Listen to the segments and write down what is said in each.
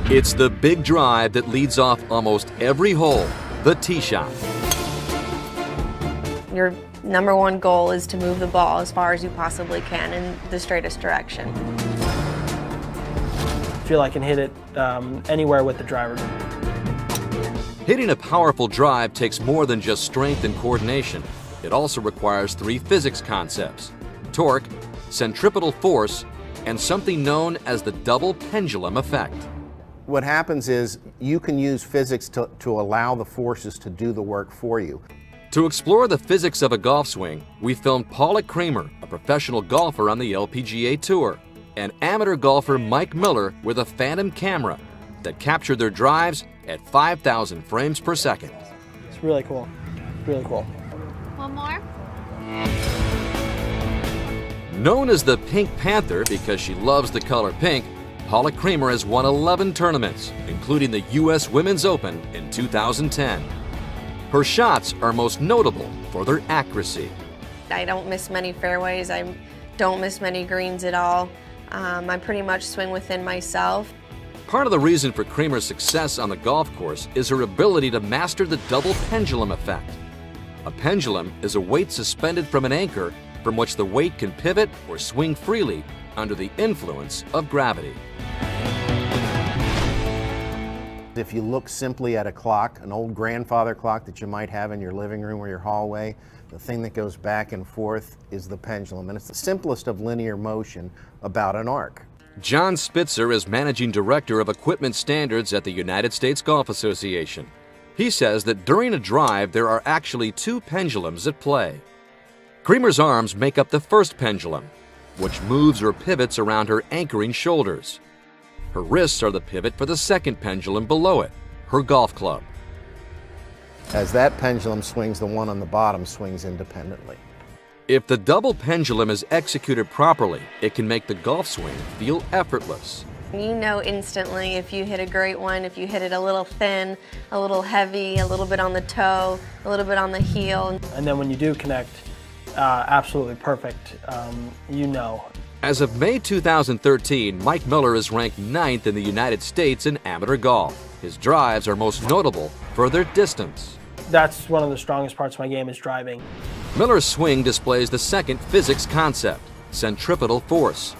It's the big drive that leads off almost every hole, the tee shot. Your number one goal is to move the ball as far as you possibly can in the straightest direction. I feel I can hit it anywhere with the driver. Hitting a powerful drive takes more than just strength and coordination. It also requires three physics concepts: torque, centripetal force, and something known as the double pendulum effect. What happens is you can use physics to allow the forces to do the work for you. To explore the physics of a golf swing, we filmed Paula Creamer, a professional golfer on the LPGA Tour, and amateur golfer Mike Miller with a Phantom camera that captured their drives at 5,000 frames per second. It's really cool, really cool. One more. Known as the Pink Panther because she loves the color pink, Paula Creamer has won 11 tournaments, including the U.S. Women's Open in 2010. Her shots are most notable for their accuracy. I don't miss many fairways. I don't miss many greens at all. I pretty much swing within myself. Part of the reason for Creamer's success on the golf course is her ability to master the double pendulum effect. A pendulum is a weight suspended from an anchor from which the weight can pivot or swing freely under the influence of gravity. If you look simply at a clock, an old grandfather clock that you might have in your living room or your hallway, the thing that goes back and forth is the pendulum, and it's the simplest of linear motion about an arc. John Spitzer is Managing Director of Equipment Standards at the United States Golf Association. He says that during a drive, there are actually two pendulums at play. Creamer's arms make up the first pendulum, which moves or pivots around her anchoring shoulders. Her wrists are the pivot for the second pendulum below it, her golf club. As that pendulum swings, the one on the bottom swings independently. If the double pendulum is executed properly, it can make the golf swing feel effortless. You know instantly if you hit a great one, if you hit it a little thin, a little heavy, a little bit on the toe, a little bit on the heel. And then when you do connect, absolutely perfect, you know. As of May 2013, Mike Miller is ranked 9th in the United States in amateur golf. His drives are most notable for their distance. That's one of the strongest parts of my game is driving. Miller's swing displays the second physics concept, centripetal force,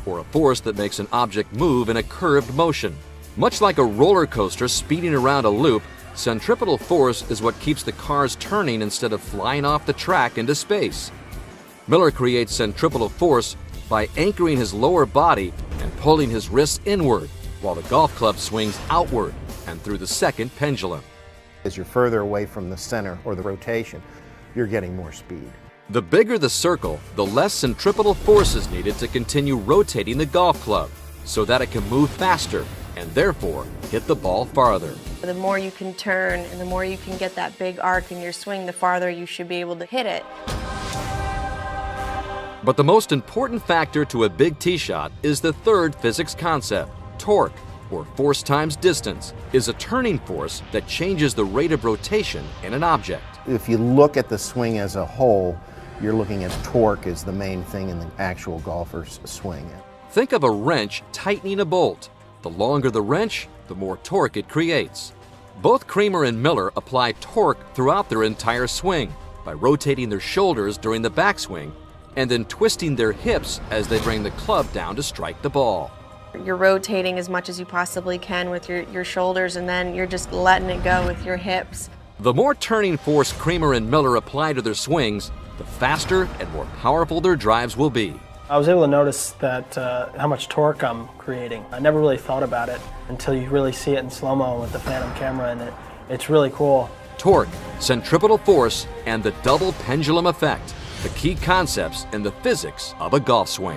or a force that makes an object move in a curved motion. Much like a roller coaster speeding around a loop, centripetal force is what keeps the cars turning instead of flying off the track into space. Miller creates centripetal force by anchoring his lower body and pulling his wrists inward, while the golf club swings outward and through the second pendulum. As you're further away from the center or the rotation, you're getting more speed. The bigger the circle, the less centripetal force is needed to continue rotating the golf club so that it can move faster and therefore hit the ball farther. The more you can turn and the more you can get that big arc in your swing, the farther you should be able to hit it. But the most important factor to a big tee shot is the third physics concept. Torque, or force times distance, is a turning force that changes the rate of rotation in an object. If you look at the swing as a whole, you're looking at torque as the main thing in the actual golfer's swing. Think of a wrench tightening a bolt. The longer the wrench, the more torque it creates. Both Creamer and Miller apply torque throughout their entire swing by rotating their shoulders during the backswing and then twisting their hips as they bring the club down to strike the ball. You're rotating as much as you possibly can with your shoulders, and then you're just letting it go with your hips. The more turning force Creamer and Miller apply to their swings, the faster and more powerful their drives will be. I was able to notice that how much torque I'm creating. I never really thought about it until you really see it in slow-mo with the Phantom camera, and it's really cool. Torque, centripetal force, and the double pendulum effect, the key concepts in the physics of a golf swing.